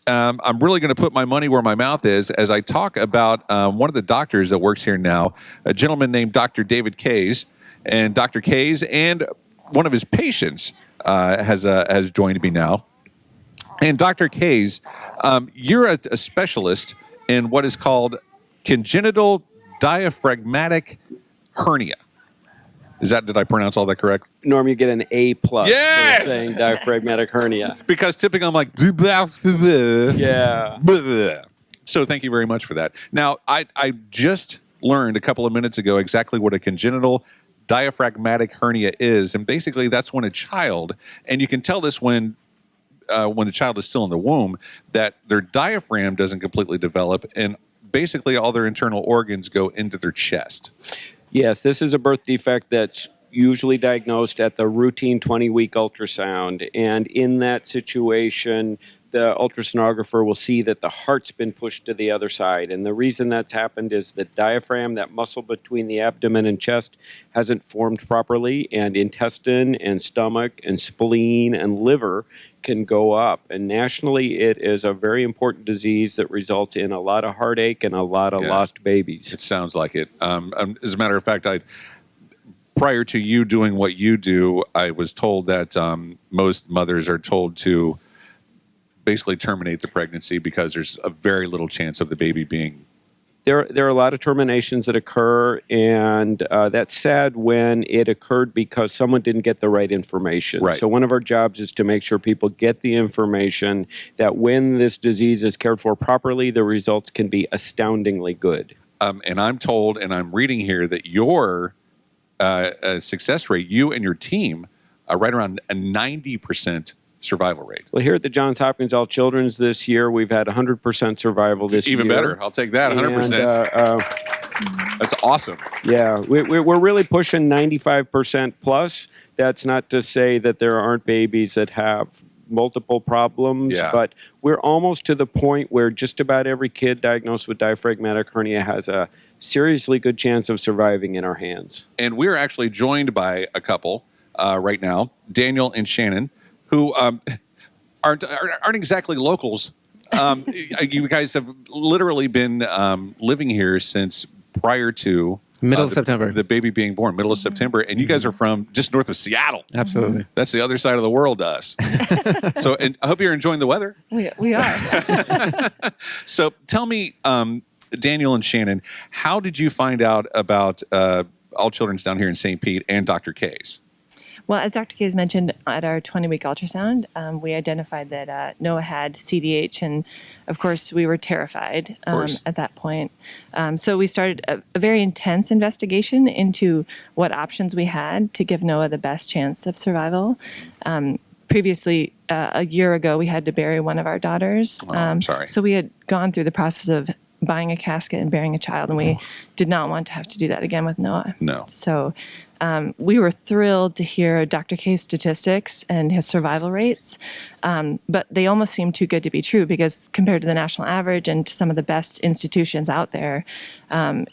I'm really going to put my money where my mouth is as I talk about one of the doctors that works here now, a gentleman named Dr. David Kays. And Dr. Kays and one of his patients has joined me now. And Dr. Kays, you're a specialist in what is called congenital diaphragmatic hernia. Did I pronounce all that correct? Norm, you get an A+ Yes! for saying diaphragmatic hernia. Because typically I'm like, Yeah. So thank you very much for that. Now, I just learned a couple of minutes ago exactly what a congenital diaphragmatic hernia is. And basically that's when a child, and you can tell this when the child is still in the womb, that their diaphragm doesn't completely develop and basically all their internal organs go into their chest. Yes, this is a birth defect that's usually diagnosed at the routine 20-week ultrasound. And in that situation, the ultrasonographer will see that the heart's been pushed to the other side. And the reason that's happened is the diaphragm, that muscle between the abdomen and chest, hasn't formed properly, and intestine and stomach and spleen and liver can go up. And nationally, it is a very important disease that results in a lot of heartache and a lot of lost babies. It sounds like it. As a matter of fact, prior to you doing what you do, I was told that most mothers are told to basically terminate the pregnancy because there's a very little chance of the baby being. There are a lot of terminations that occur, and that's sad when it occurred because someone didn't get the right information. Right. So one of our jobs is to make sure people get the information that when this disease is cared for properly, the results can be astoundingly good. And I'm told, and I'm reading here, that your success rate, you and your team, are right around a 90% survival rate. Well, here at the Johns Hopkins All Children's this year, we've had 100% survival this year. Even better. I'll take that, 100%. And, that's awesome. Yeah, we're really pushing 95% plus. That's not to say that there aren't babies that have multiple problems, but we're almost to the point where just about every kid diagnosed with diaphragmatic hernia has a seriously good chance of surviving in our hands. And we're actually joined by a couple right now, Daniel and Shannon, who aren't exactly locals. You guys have literally been living here since prior to middle of September. The baby being born, middle of September, and you guys are from just north of Seattle. Absolutely. That's the other side of the world to us. So, and I hope you're enjoying the weather. We are. So tell me, Daniel and Shannon, how did you find out about All Children's down here in St. Pete and Dr. Kays? Well, as Dr. Kays mentioned, at our 20-week ultrasound, we identified that Noah had CDH, and of course, we were terrified at that point. So we started a very intense investigation into what options we had to give Noah the best chance of survival. Previously, a year ago, we had to bury one of our daughters. I'm sorry. So we had gone through the process of buying a casket and burying a child, and we did not want to have to do that again with Noah. No. So we were thrilled to hear Dr. K's statistics and his survival rates, but they almost seem too good to be true because compared to the national average and to some of the best institutions out there,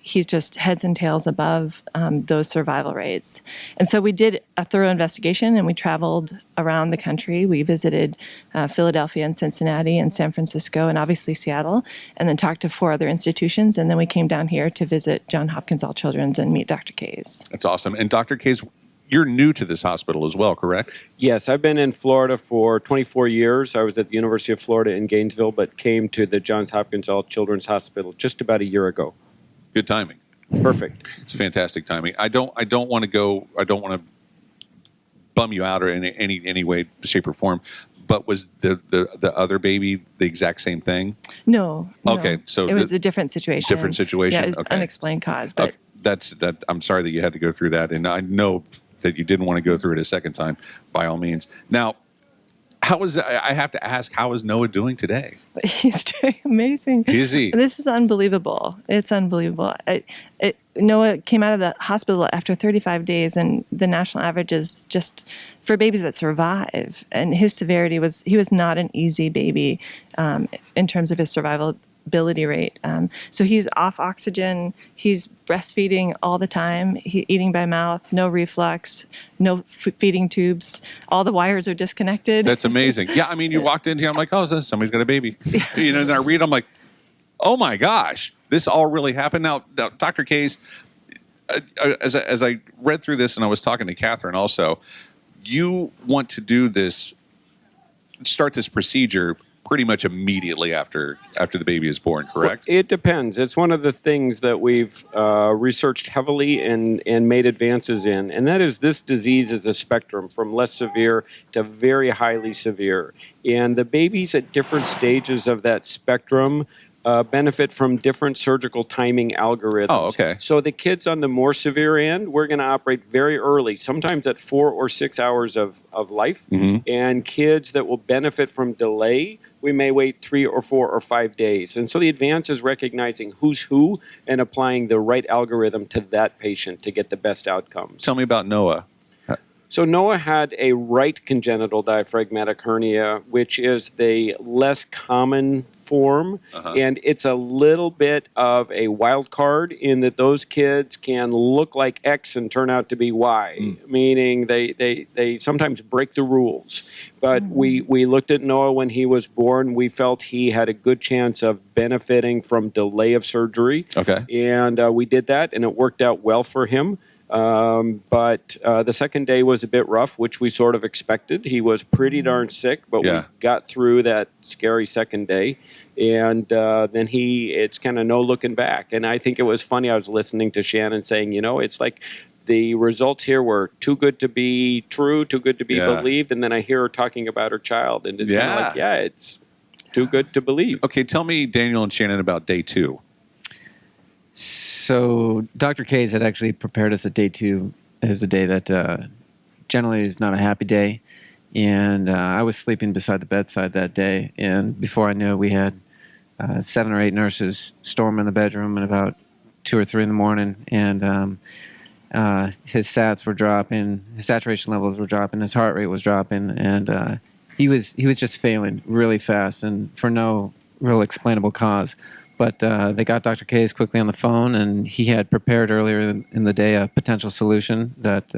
he's just heads and tails above those survival rates. And so we did a thorough investigation and we traveled around the country. We visited Philadelphia and Cincinnati and San Francisco and obviously Seattle, and then talked to 4 other institutions. And then we came down here to visit Johns Hopkins All Children's and meet Dr. Kays. That's awesome. And Dr. Kays, you're new to this hospital as well, correct? Yes, I've been in Florida for 24 years. I was at the University of Florida in Gainesville, but came to the Johns Hopkins All Children's Hospital just about a year ago. Good timing. Perfect. It's fantastic timing. I don't want to bum you out or in any way, shape, or form. But was the other baby the exact same thing? No. Okay, so it was a different situation. Different situation. Yeah, it was unexplained cause. But that. I'm sorry that you had to go through that, and I know that you didn't want to go through it a second time. By all means. Now, I have to ask, how is Noah doing today? He's doing amazing. Is he? This is unbelievable. It's unbelievable. Noah came out of the hospital after 35 days, and the national average is just for babies that survive. And his severity he was not an easy baby in terms of his survival. survivability rate. So he's off oxygen. He's breastfeeding all the time. Eating by mouth, no reflux, no feeding tubes. All the wires are disconnected. That's amazing. Yeah, I mean, you walked in here, I'm like, oh, somebody's got a baby. Then I read, I'm like, oh my gosh, this all really happened. Now Dr. Case, as I read through this and I was talking to Catherine also, you want to do this, start this procedure pretty much immediately after the baby is born, correct? It depends. It's one of the things that we've researched heavily and made advances in, and that is this disease is a spectrum from less severe to very highly severe. And the babies at different stages of that spectrum benefit from different surgical timing algorithms. Oh, okay. So the kids on the more severe end, we're going to operate very early, sometimes at 4 or 6 hours of life. Mm-hmm. And kids that will benefit from delay, we may wait 3 or 4 or 5 days. And so the advance is recognizing who's who and applying the right algorithm to that patient to get the best outcomes. Tell me about Noah. So Noah had a right congenital diaphragmatic hernia, which is the less common form, and it's a little bit of a wild card in that those kids can look like X and turn out to be Y, meaning they sometimes break the rules. But we looked at Noah when he was born. We felt he had a good chance of benefiting from delay of surgery. Okay. And we did that, and it worked out well for him. But the second day was a bit rough, which we sort of expected. He was pretty darn sick, but we got through that scary second day. And then it's kind of no looking back. And I think it was funny. I was listening to Shannon saying, it's like the results here were too good to be true, too good to be believed. And then I hear her talking about her child. And it's kind of like, it's too good to believe. Okay, tell me, Daniel and Shannon, about day 2. So Dr. Case had actually prepared us that day 2 is a day that generally is not a happy day. And I was sleeping beside the bedside that day. And before I knew it, we had 7 or 8 nurses storm in the bedroom at about 2 or 3 in the morning. And his sats were dropping, his saturation levels were dropping, his heart rate was dropping. And he was just failing really fast and for no real explainable cause. But they got Dr. Case quickly on the phone, and he had prepared earlier in the day a potential solution that.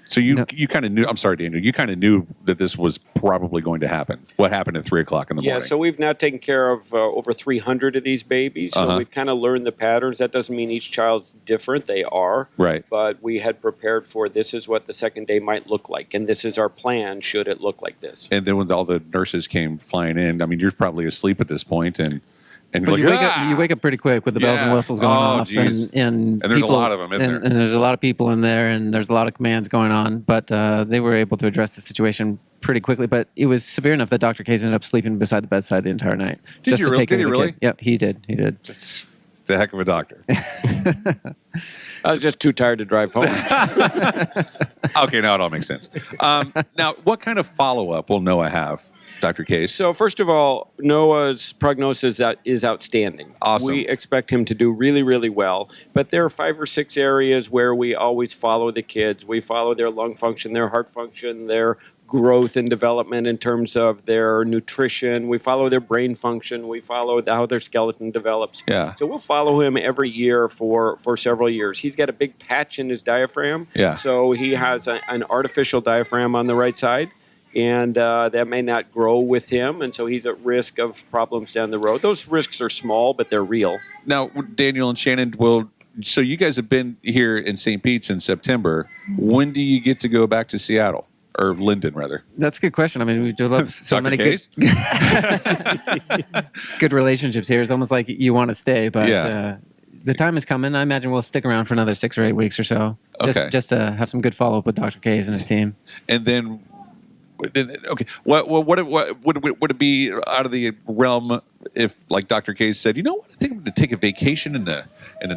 So you kind of knew. I'm sorry, Daniel. You kind of knew that this was probably going to happen. What happened at 3 o'clock in the morning? Yeah. So we've now taken care of over 300 of these babies. So we've kind of learned the patterns. That doesn't mean each child's different. They are. Right. But we had prepared for this is what the second day might look like, and this is our plan. Should it look like this? And then when all the nurses came flying in, I mean, you're probably asleep at this point, and but you wake up pretty quick with the bells and whistles going off, and there's people, a lot of them in there, and there's a lot of people in there, and there's a lot of commands going on. But they were able to address the situation pretty quickly. But it was severe enough that Dr. Case ended up sleeping beside the bedside the entire night. Did he really? Yep, he did. He did. It's the heck of a doctor. I was just too tired to drive home. Okay, now it all makes sense. Now, what kind of follow-up will Noah have, Dr. Case? So first of all, Noah's prognosis is outstanding. Awesome. We expect him to do really, really well. But there are 5 or 6 areas where we always follow the kids. We follow their lung function, their heart function, their growth and development in terms of their nutrition. We follow their brain function. We follow how their skeleton develops. Yeah. So we'll follow him every year for several years. He's got a big patch in his diaphragm. Yeah. So he has an artificial diaphragm on the right side. And that may not grow with him, and so he's at risk of problems down the road. Those risks are small, but they're real. Now, Daniel and Shannon, so you guys have been here in St. Pete's in September. When do you get to go back to Seattle? Or Linden, rather? That's a good question. I mean, we developed so Dr. many Case? good relationships here. It's almost like you want to stay, but the time is coming. I imagine we'll stick around for another 6 or 8 weeks or so, just to have some good follow-up with Dr. Case and his team. And then... Okay, what would it be out of the realm if, like Dr. Case said, you know what, I think I'm going to take a vacation in the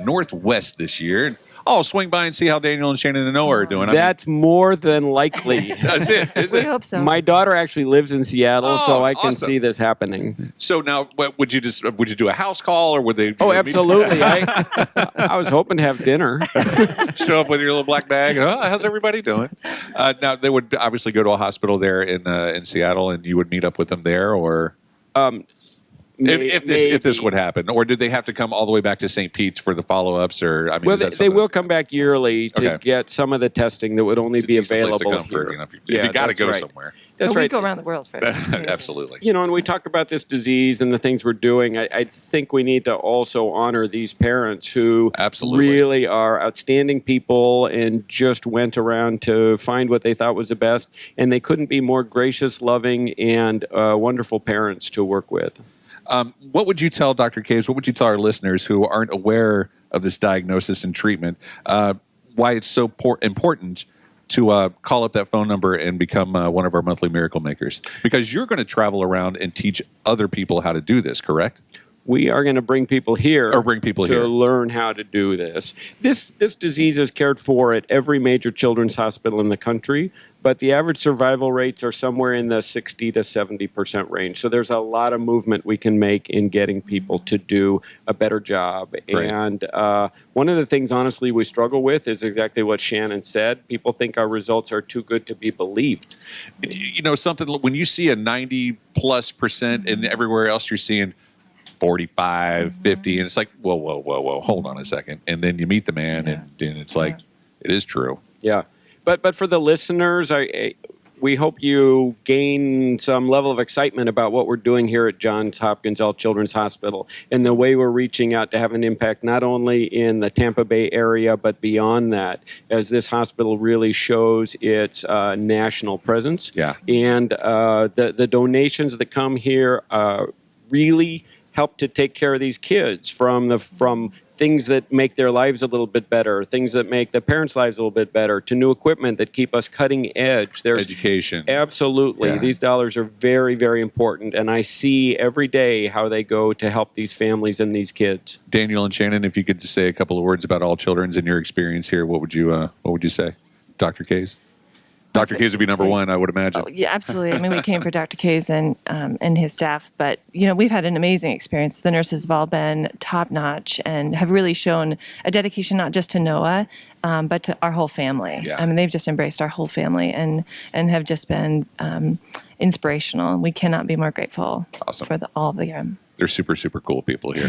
Northwest this year, and I'll swing by and see how Daniel and Shannon and Noah are doing. That's more than likely. That's it, is it? We hope so. My daughter actually lives in Seattle, so I can awesome. see this happening. So now, would you do a house call, or would they? Oh, absolutely. I was hoping to have dinner. Show up with your little black bag. And, how's everybody doing? Now they would obviously go to a hospital there in Seattle, and you would meet up with them there, or if this would happen, or did they have to come all the way back to St. Pete's for the follow-ups? Or I mean, well, they will come back yearly to get some of the testing that would only be available here. If you got to go somewhere. That's we right. go around the world for it. Absolutely. You know, and we talk about this disease and the things we're doing. I think we need to also honor these parents who really are outstanding people and just went around to find what they thought was the best. And they couldn't be more gracious, loving, and wonderful parents to work with. What would you tell Dr. Caves? What would you tell our listeners who aren't aware of this diagnosis and treatment? Why it's so important to call up that phone number and become one of our monthly Miracle Makers? Because you're going to travel around and teach other people how to do this, correct? We are going to bring people here to learn how to do this. This disease is cared for at every major children's hospital in the country, but the average survival rates are somewhere in the 60 to 70% range. So there's a lot of movement we can make in getting people to do a better job. Right. And one of the things, honestly, we struggle with is exactly what Shannon said. People think our results are too good to be believed. You know, something when you see a 90+% and everywhere else you're seeing 45, 50, and it's like, whoa, hold on a second. And then you meet the man, and it's like, it is true. Yeah. But for the listeners, we hope you gain some level of excitement about what we're doing here at Johns Hopkins All Children's Hospital and the way we're reaching out to have an impact not only in the Tampa Bay area, but beyond that, as this hospital really shows its national presence. Yeah. And the donations that come here really help to take care of these kids from things that make their lives a little bit better, things that make the parents' lives a little bit better, to new equipment that keep us cutting edge. There's education. Absolutely. Yeah. These dollars are very, very important, and I see every day how they go to help these families and these kids. Daniel and Shannon, if you could just say a couple of words about All Children's and your experience here, what would you say? Dr. Case? Dr. Case would be number one, I would imagine. Oh, yeah, absolutely. I mean, we came for Dr. Case and his staff, but we've had an amazing experience. The nurses have all been top notch and have really shown a dedication not just to Noah, but to our whole family. Yeah. I mean, they've just embraced our whole family and have just been inspirational. And we cannot be more grateful for all of them. They're super, super cool people here.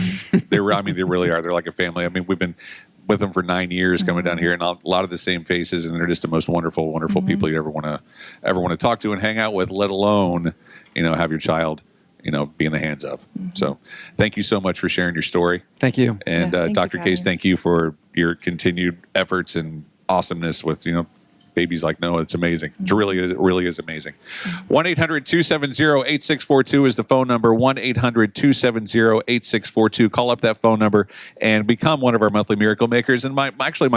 They really are. They're like a family. I mean, we've been with them for 9 years coming down here, and a lot of the same faces, and they're just the most wonderful, wonderful people you ever want to talk to and hang out with, let alone, have your child, be in the hands of. So thank you so much for sharing your story. Thank you. And Dr. Case, thank you for your continued efforts and awesomeness with, babies like Noah. It's amazing. It really is amazing. 1-800-270-8642 is the phone number. 1-800-270-8642. Call up that phone number and become one of our monthly Miracle Makers. And my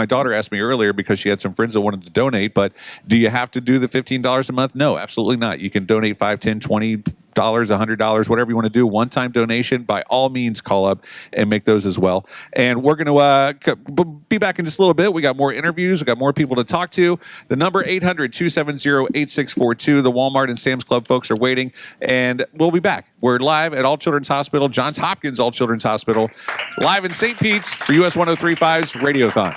daughter asked me earlier because she had some friends that wanted to donate, but do you have to do the $15 a month? No, absolutely not. You can donate $5, $10, $20, $100, whatever you want to do. One-time donation. By all means, call up and make those as well. And we're going to be back in just a little bit. We got more interviews. We got more people to talk to. The number 800-270-8642. The Walmart and Sam's Club folks are waiting, and we'll be back. We're live at All Children's Hospital, Johns Hopkins All Children's Hospital, live in St. Pete's for US 103.5's Radiothon.